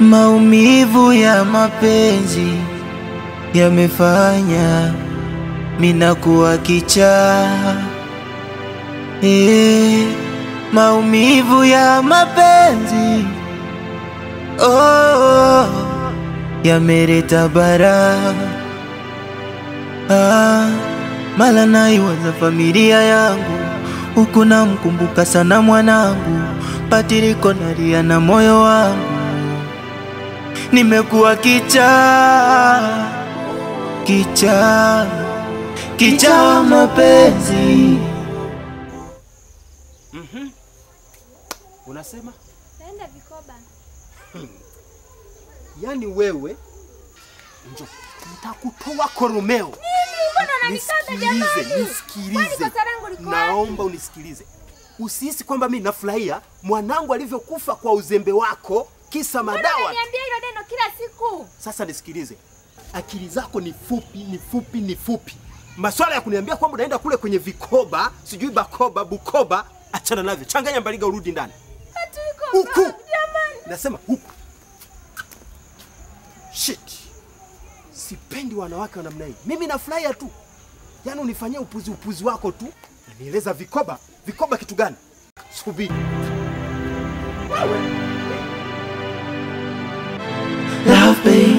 Maumivu ya mapenzi yamefanya mina kuwa kichaa. Maumivu ya mapenzi yameleta bara. Mala naiwaza familia yangu, huku namkumbuka sana mwanangu. Patiriko nalia na moyo wangu, nimekuwa kichaa. Kichaa mapenzi. Unasema? Naenda Vikoba. Yaani wewe njoo nitakutoa koromeo. Nini? Mbona unanikata jamani? Nisikilize. Naomba unisikilize. Usihisi kwamba mimi nafurahia mwanangu alivyokufa kwa uzembe wako kisa madawa. Mbona unaniambia hilo neno kila siku? Sasa nisikilize. Akili zako ni fupi. Maswala ya kuniambia kwamba unaenda kule kwenye Vikoba, sijui Bakoba, Bukoba, achana navyo. Changanya Mbaliga urudi ndani. Huku. Jamani. Nasema huku. Shit. Sipendi wanawake wa namna hii. Mimi nafurahia tu. Yaani unifanyia upuzi wako tu. Nieleza Vikoba. Vikoba kitu gani? Subiri. Love baby.